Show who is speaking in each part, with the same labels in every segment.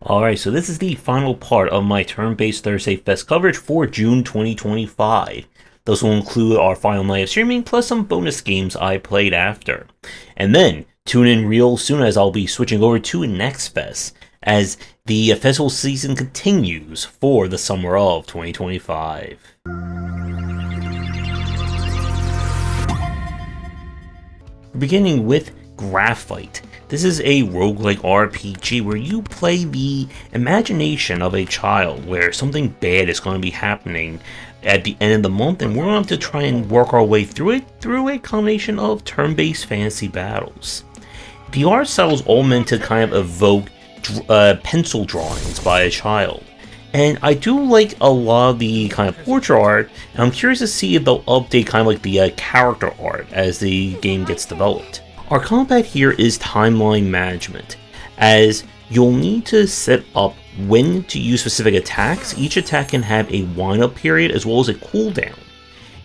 Speaker 1: Alright, so this is the final part of my turn-based Thursday Fest coverage for June 2025. Those will include our final night of streaming, plus some bonus games I played after. And then, tune in real soon as I'll be switching over to Next Fest, as the festival season continues for the summer of 2025. Beginning with Graphite. This is a roguelike RPG where you play the imagination of a child where something bad is going to be happening at the end of the month, and we're going to try and work our way through it through a combination of turn-based fantasy battles. The art style is all meant to kind of evoke pencil drawings by a child. And I do like a lot of the kind of portrait art, and I'm curious to see if they'll update kind of like the character art as the game gets developed. Our combat here is timeline management, as you'll need to set up when to use specific attacks. Each attack can have a wind-up period as well as a cooldown,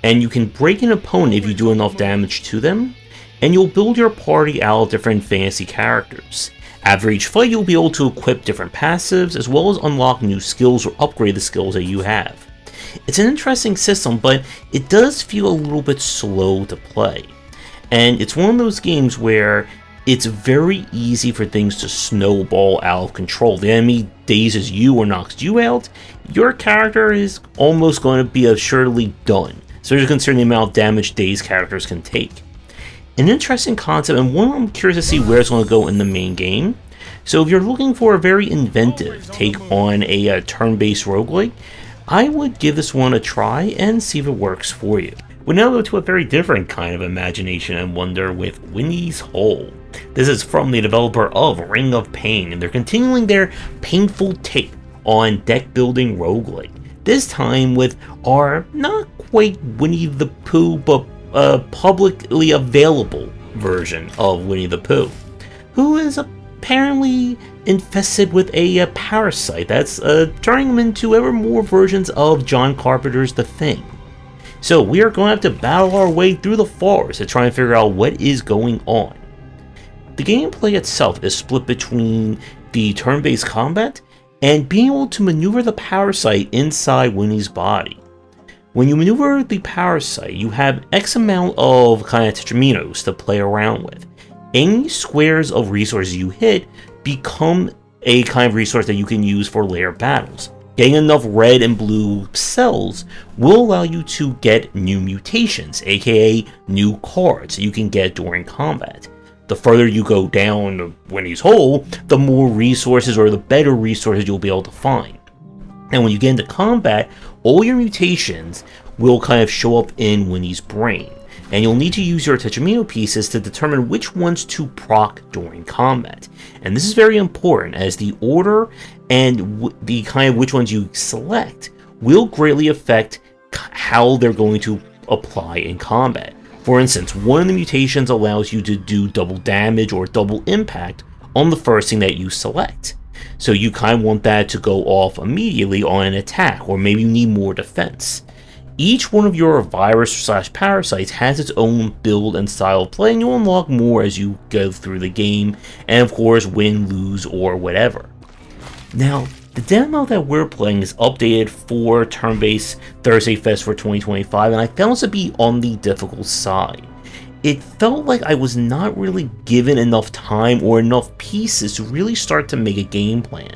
Speaker 1: and you can break an opponent if you do enough damage to them, and you'll build your party out of different fantasy characters. After each fight, you'll be able to equip different passives as well as unlock new skills or upgrade the skills that you have. It's an interesting system, but it does feel a little bit slow to play. And it's one of those games where it's very easy for things to snowball out of control. The enemy dazes you or knocks you out, your character is almost going to be assuredly done, especially considering the amount of damage dazed characters can take. An interesting concept, and one I'm curious to see where it's going to go in the main game. So if you're looking for a very inventive take on a turn-based roguelike, I would give this one a try and see if it works for you. We now go to a very different kind of imagination and wonder with Winnie's Hole. This is from the developer of Ring of Pain, and they're continuing their painful take on deck building roguelike. This time with our not quite Winnie the Pooh, but publicly available version of Winnie the Pooh, who is apparently infested with a parasite that's turning him into ever more versions of John Carpenter's The Thing. So we are going to have to battle our way through the forest to try and figure out what is going on. The gameplay itself is split between the turn-based combat and being able to maneuver the parasite inside Winnie's body. When you maneuver the parasite, you have X amount of kind of tetraminos to play around with. Any squares of resources you hit become a kind of resource that you can use for later battles. Getting enough red and blue cells will allow you to get new mutations, aka new cards that you can get during combat. The further you go down Winnie's Hole, the more resources or the better resources you'll be able to find. And when you get into combat, all your mutations will kind of show up in Winnie's brain, and you'll need to use your tetramino pieces to determine which ones to proc during combat. And this is very important, as the order and the kind of which ones you select will greatly affect how they're going to apply in combat. For instance, one of the mutations allows you to do double damage or double impact on the first thing that you select. So you kind of want that to go off immediately on an attack, or maybe you need more defense. Each one of your virus/parasites has its own build and style of play, and you'll unlock more as you go through the game, and of course win, lose, or whatever. Now, the demo that we're playing is updated for turn-based Thursday Fest for 2025, and I found it to be on the difficult side. It felt like I was not really given enough time or enough pieces to really start to make a game plan.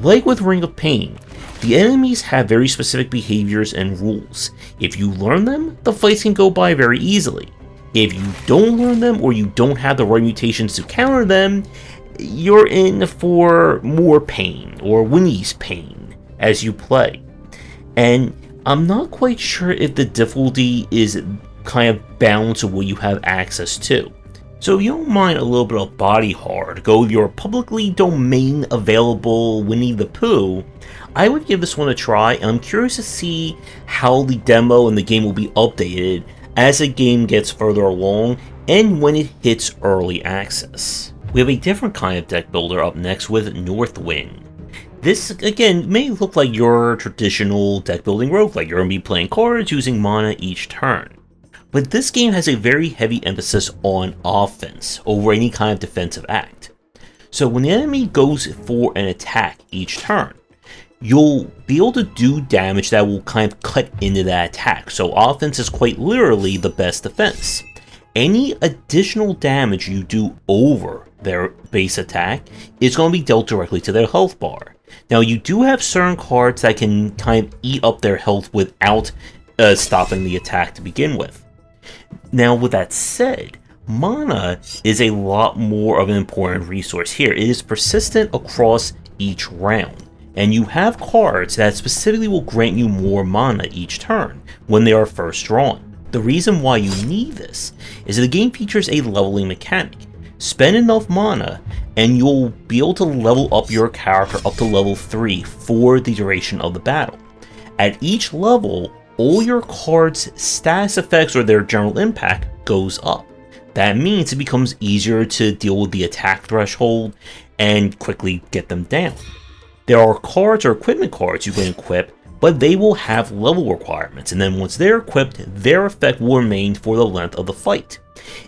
Speaker 1: Like with Ring of Pain, the enemies have very specific behaviors and rules. If you learn them, the fights can go by very easily. If you don't learn them or you don't have the right mutations to counter them, you're in for more pain, or Winnie's pain, as you play. And I'm not quite sure if the difficulty is kind of balanced with what you have access to. So if you don't mind a little bit of body horror to go with your publicly domain available Winnie the Pooh, I would give this one a try, and I'm curious to see how the demo and the game will be updated as the game gets further along and when it hits early access. We have a different kind of deck builder up next with Northwind. This, again, may look like your traditional deck building roguelike. You're going to be playing cards using mana each turn. But this game has a very heavy emphasis on offense over any kind of defensive act. So when the enemy goes for an attack each turn, you'll be able to do damage that will kind of cut into that attack. So offense is quite literally the best defense. Any additional damage you do over their base attack is going to be dealt directly to their health bar. Now you do have certain cards that can kind of eat up their health without stopping the attack to begin with. Now with that said, mana is a lot more of an important resource here. It is persistent across each round, and you have cards that specifically will grant you more mana each turn when they are first drawn. The reason why you need this is that the game features a leveling mechanic. Spend enough mana and you'll be able to level up your character up to level 3 for the duration of the battle. At each level, all your cards' status effects or their general impact goes up. That means it becomes easier to deal with the attack threshold and quickly get them down. There are cards or equipment cards you can equip, but they will have level requirements, and then once they're equipped, their effect will remain for the length of the fight.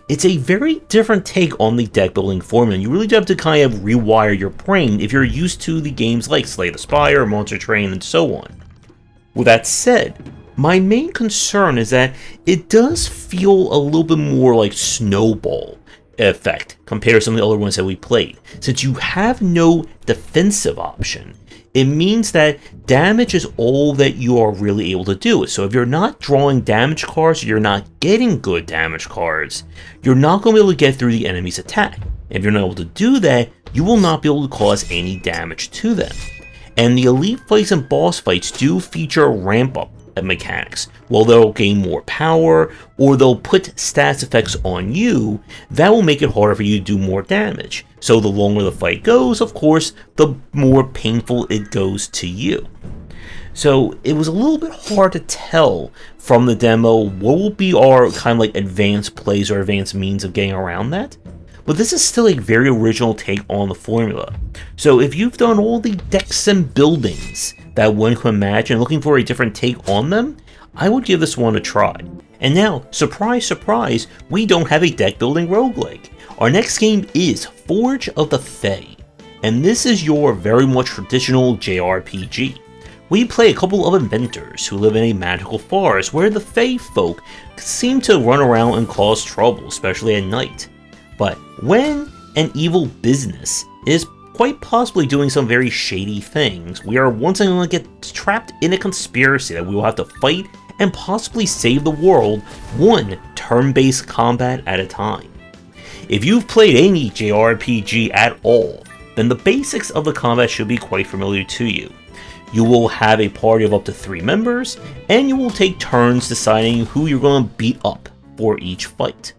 Speaker 1: It's a very different take on the deck building formula, and you really do have to kind of rewire your brain if you're used to the games like Slay the Spire, Monster Train, and so on. With that said, my main concern is that it does feel a little bit more like Snowball effect compared to some of the other ones that we played. Since you have no defensive option, it means that damage is all that you are really able to do. So if you're not drawing damage cards, or you're not getting good damage cards, you're not going to be able to get through the enemy's attack. If you're not able to do that, you will not be able to cause any damage to them. And the elite fights and boss fights do feature ramp up mechanics. Well, they'll gain more power, or they'll put stats effects on you that will make it harder for you to do more damage. So the longer the fight goes, of course, the more painful it goes to you. So it was a little bit hard to tell from the demo what will be our kind of like advanced plays or advanced means of getting around that. But this is still a very original take on the formula. So if you've done all the decks and buildings that one could imagine, looking for a different take on them, I would give this one a try. And now, surprise surprise, we don't have a deck building roguelike. Our next game is Forge of the Fae, and this is your very much traditional JRPG. We play a couple of inventors who live in a magical forest where the Fae folk seem to run around and cause trouble, especially at night. But when an evil business is quite possibly doing some very shady things, we are once again going to get trapped in a conspiracy that we will have to fight and possibly save the world one turn-based combat at a time. If you've played any JRPG at all, then the basics of the combat should be quite familiar to you. You will have a party of up to 3 members, and you will take turns deciding who you're going to beat up for each fight.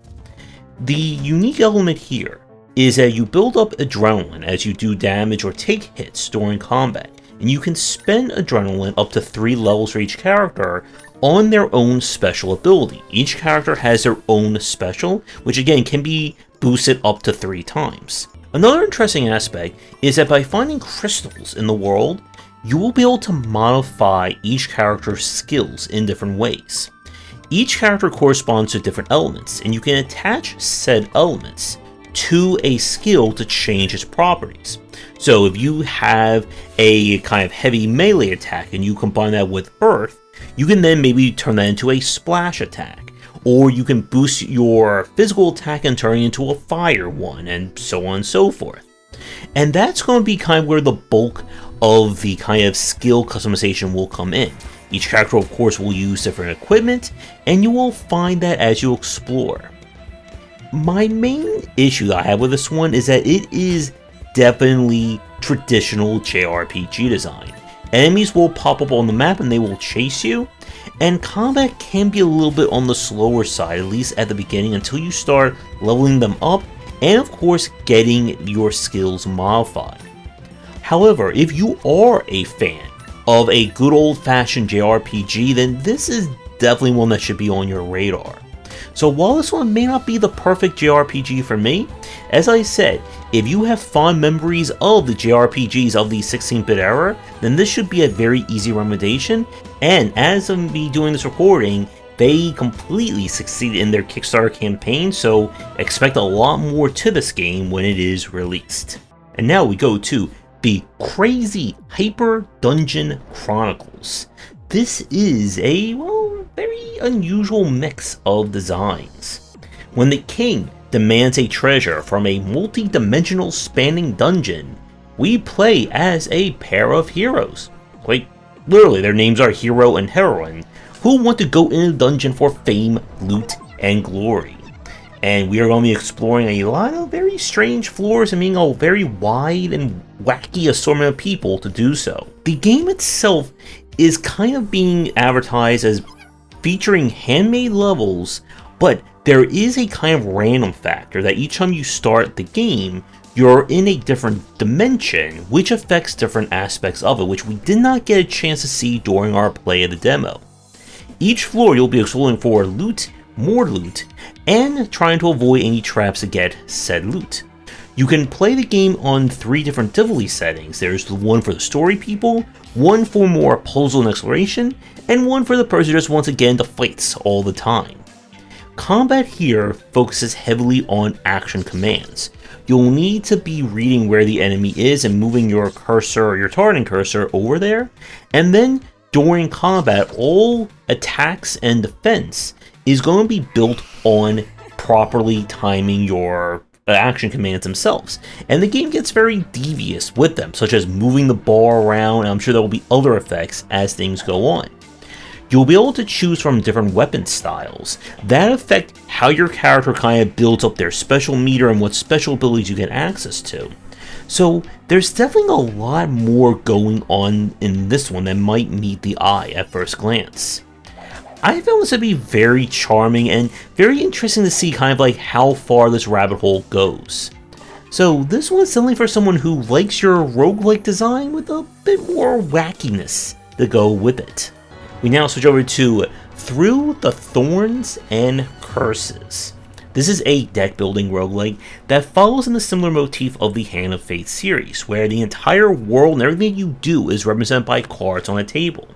Speaker 1: The unique element here is that you build up adrenaline as you do damage or take hits during combat, and you can spend adrenaline up to 3 levels for each character on their own special ability. Each character has their own special, which again can be boosted up to 3 times. Another interesting aspect is that by finding crystals in the world, you will be able to modify each character's skills in different ways. Each character corresponds to different elements, and you can attach said elements to a skill to change its properties. So if you have a kind of heavy melee attack and you combine that with earth, you can then maybe turn that into a splash attack. Or you can boost your physical attack and turn it into a fire one, and so on and so forth. And that's going to be kind of where the bulk of the kind of skill customization will come in. Each character, of course, will use different equipment, and you will find that as you explore. My main issue that I have with this one is that it is definitely traditional JRPG design. Enemies will pop up on the map and they will chase you, and combat can be a little bit on the slower side, at least at the beginning, until you start leveling them up and of course getting your skills modified. However, if you are a fan of a good old-fashioned JRPG, then this is definitely one that should be on your radar. So while this one may not be the perfect JRPG for me, as I said, if you have fond memories of the JRPGs of the 16-bit era, then this should be a very easy recommendation, and as of me doing this recording, they completely succeeded in their Kickstarter campaign, so expect a lot more to this game when it is released. And now we go to the crazy Hyper Dungeon Chronicles. This is a, well, very unusual mix of designs. When the king demands a treasure from a multi-dimensional spanning dungeon, we play as a pair of heroes. Like, literally, their names are Hero and Heroine, who want to go in a dungeon for fame, loot, and glory. And we are going to be exploring a lot of very strange floors and being a very wide and wacky assortment of people to do so. The game itself is kind of being advertised as featuring handmade levels, but there is a kind of random factor that each time you start the game, you're in a different dimension, which affects different aspects of it, which we did not get a chance to see during our play of the demo. Each floor you'll be exploring for loot, more loot, and trying to avoid any traps to get said loot. You can play the game on 3 different difficulty settings. There's the one for the story people, one for more puzzle and exploration, and one for the person who just wants to get into fights all the time. Combat here focuses heavily on action commands. You'll need to be reading where the enemy is and moving your cursor or your targeting cursor over there, and then during combat, all attacks and defense is going to be built on properly timing your action commands themselves. And the game gets very devious with them, such as moving the bar around, and I'm sure there will be other effects as things go on. You'll be able to choose from different weapon styles that affect how your character kind of builds up their special meter and what special abilities you get access to. So there's definitely a lot more going on in this one than might meet the eye at first glance. I found this to be very charming and very interesting to see kind of like how far this rabbit hole goes. So this one's definitely for someone who likes your roguelike design with a bit more wackiness to go with it. We now switch over to Through the Thorns and Curses. This is a deck building roguelike that follows in the similar motif of the Hand of Fate series, where the entire world and everything you do is represented by cards on a table.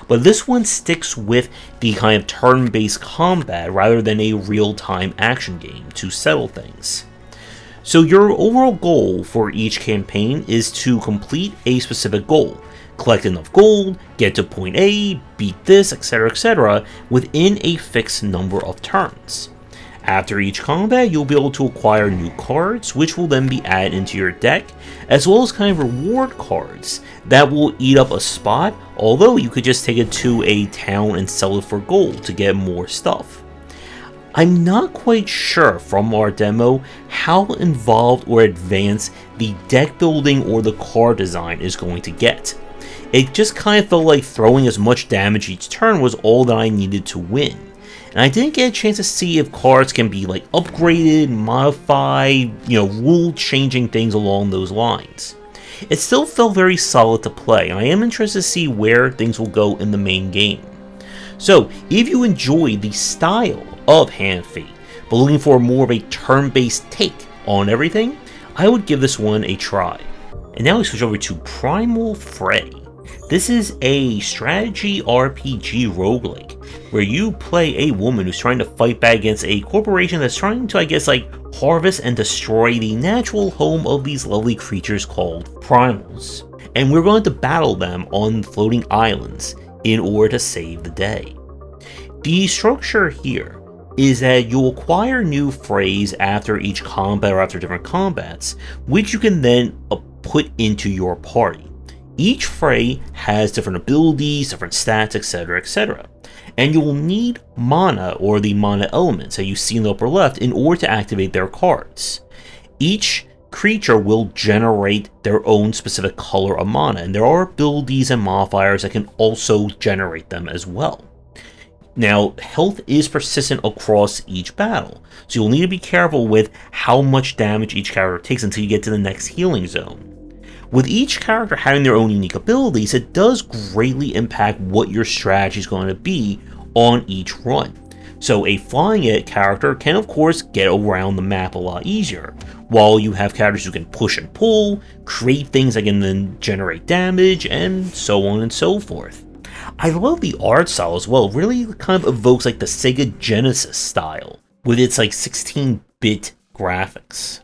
Speaker 1: But this one sticks with the kind of turn-based combat rather than a real-time action game to settle things. So your overall goal for each campaign is to complete a specific goal, collect enough gold, get to point A, beat this, etc., within a fixed number of turns. After each combat, you'll be able to acquire new cards, which will then be added into your deck, as well as kind of reward cards that will eat up a spot, although you could just take it to a town and sell it for gold to get more stuff. I'm not quite sure from our demo how involved or advanced the deck building or the card design is going to get. It just kind of felt like throwing as much damage each turn was all that I needed to win. And I didn't get a chance to see if cards can be like upgraded, modified, rule changing things along those lines. It still felt very solid to play, and I am interested to see where things will go in the main game. So, if you enjoy the style of Hand of Fate, but looking for more of a turn-based take on everything, I would give this one a try. And now we switch over to Primal Fray. This is a strategy RPG roguelike, where you play a woman who's trying to fight back against a corporation that's trying to, harvest and destroy the natural home of these lovely creatures called primals. And we're going to battle them on floating islands in order to save the day. The structure here is that you'll acquire new frays after each combat or after different combats, which you can then put into your party. Each fray has different abilities, different stats, etc., and you will need mana or the mana elements that you see in the upper left in order to activate their cards. Each creature will generate their own specific color of mana, and there are abilities and modifiers that can also generate them as well. Now, health is persistent across each battle, so you'll need to be careful with how much damage each character takes until you get to the next healing zone. With each character having their own unique abilities, it does greatly impact what your strategy is going to be on each run. So a flying it character can of course get around the map a lot easier, while you have characters who can push and pull, create things that can then generate damage, and so on and so forth. I love the art style as well. It really kind of evokes like the Sega Genesis style, with its 16-bit graphics.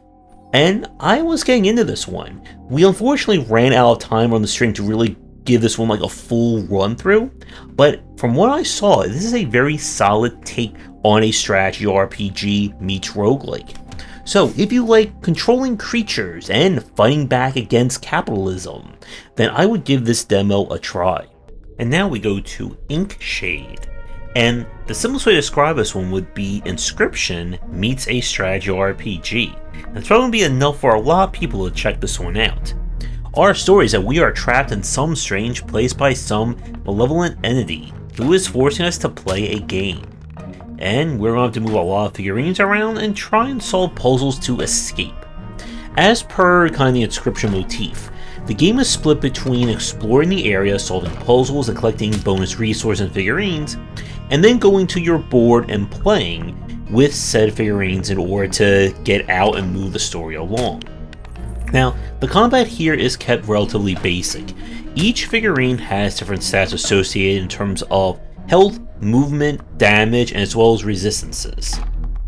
Speaker 1: and I was getting into this one. We unfortunately ran out of time on the stream to really give this one like a full run through, but from what I saw, this is a very solid take on a strategy RPG meets roguelike. So if you like controlling creatures and fighting back against capitalism, then I would give this demo a try. And now we go to Inkshade. And the simplest way to describe this one would be Inscription meets a strategy RPG. That's probably going to be enough for a lot of people to check this one out. Our story is that we are trapped in some strange place by some malevolent entity who is forcing us to play a game. And we're going to have to move a lot of figurines around and try and solve puzzles to escape. As per kind of the Inscription motif, the game is split between exploring the area, solving puzzles, and collecting bonus resources and figurines, and then going to your board and playing with said figurines in order to get out and move the story along. Now, the combat here is kept relatively basic. Each figurine has different stats associated in terms of health, movement, damage, and as well as resistances.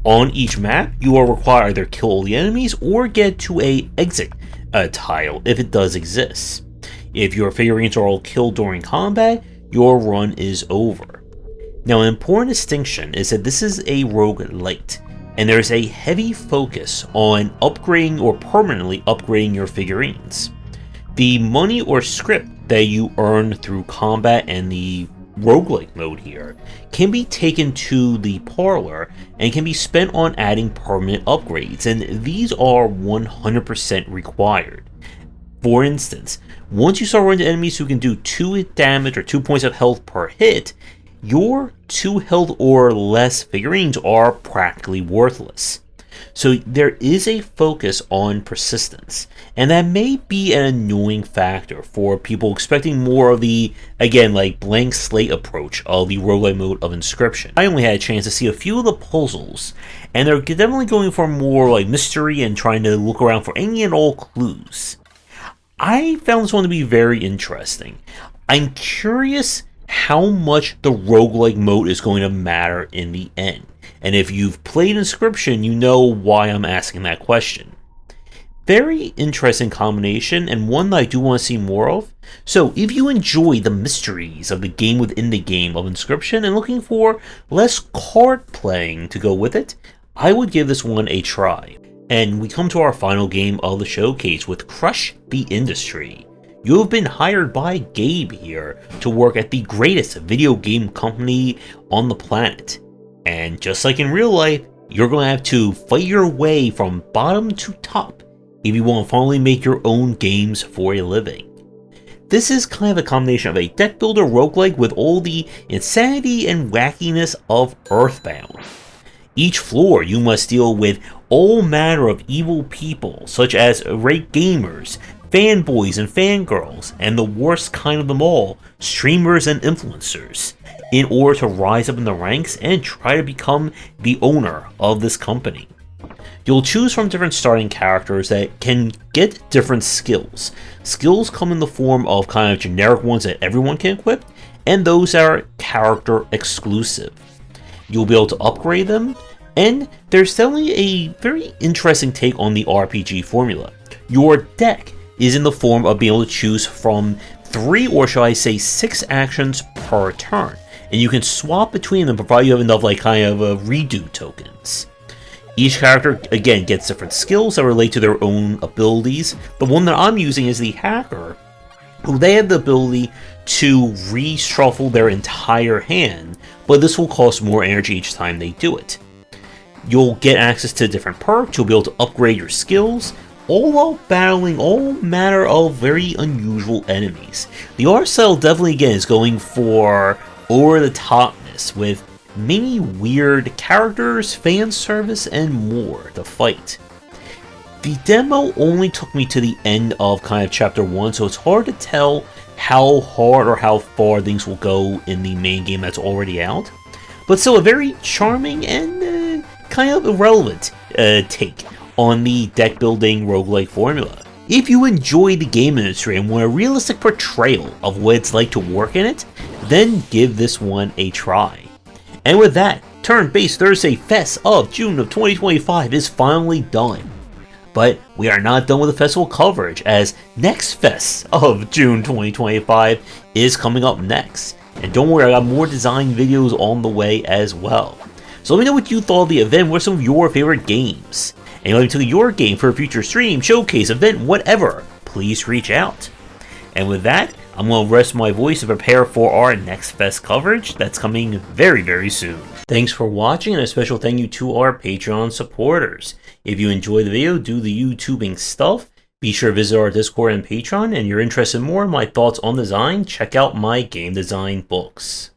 Speaker 1: On each map, you are required to either kill all the enemies or get to a exit tile if it does exist. If your figurines are all killed during combat, your run is over. Now, an important distinction is that this is a roguelite, and there's a heavy focus on upgrading or permanently upgrading your figurines. The money or script that you earn through combat and the roguelike mode here can be taken to the parlor and can be spent on adding permanent upgrades, and these are 100% required. For instance, once you start running into enemies who can do 2 hit damage or 2 points of health per hit, your 2 health or less figurines are practically worthless. So there is a focus on persistence, and that may be an annoying factor for people expecting more of the, again, like blank slate approach of the roguelike mode of Inscription. I only had a chance to see a few of the puzzles, and they're definitely going for more like mystery and trying to look around for any and all clues. I found this one to be very interesting. I'm curious how much the roguelike mode is going to matter in the end. And if you've played Inscription, you know why I'm asking that question. Very interesting combination, and one that I do want to see more of. So if you enjoy the mysteries of the game within the game of Inscription and looking for less card playing to go with it, I would give this one a try. And we come to our final game of the showcase with Crush the Industry. You have been hired by Gabe here to work at the greatest video game company on the planet. And just like in real life, you're going to have to fight your way from bottom to top if you want to finally make your own games for a living. This is kind of a combination of a deck builder roguelike with all the insanity and wackiness of Earthbound. Each floor you must deal with all manner of evil people, such as irate gamers, fanboys and fangirls, and the worst kind of them all, streamers and influencers, in order to rise up in the ranks and try to become the owner of this company. You'll choose from different starting characters that can get different skills. Skills come in the form of kind of generic ones that everyone can equip, and those that are character exclusive. You'll be able to upgrade them, and there's definitely a very interesting take on the RPG formula. Your deck is in the form of being able to choose from 3, or shall I say 6 actions per turn, and you can swap between them provided you have enough like kind of redo tokens. Each character again gets different skills that relate to their own abilities. The one that I'm using is the Hacker, who they have the ability to reshuffle their entire hand, but this will cost more energy each time they do it. You'll get access to different perks, you'll be able to upgrade your skills, all while battling all manner of very unusual enemies. The art style definitely again is going for over-the-topness with many weird characters, fan service, and more to fight. The demo only took me to the end of kind of chapter 1, so it's hard to tell how hard or how far things will go in the main game that's already out, but still a very charming and kind of irrelevant take on the deck building roguelike formula. If you enjoy the game industry and want a realistic portrayal of what it's like to work in it, then give this one a try. And with that, Turn-Based Thursday Fest of June of 2025 is finally done. But we are not done with the festival coverage, as Next Fest of June 2025 is coming up next. And don't worry, I got more design videos on the way as well. So let me know what you thought of the event, what are some of your favorite games. And if you'd like to your game for a future stream, showcase, event, whatever, please reach out. And with that, I'm going to rest my voice to prepare for our Next Fest coverage that's coming very, very soon. Thanks for watching, and a special thank you to our Patreon supporters. If you enjoyed the video, do the YouTubing stuff, be sure to visit our Discord and Patreon, and if you're interested in more of my thoughts on design, check out my game design books.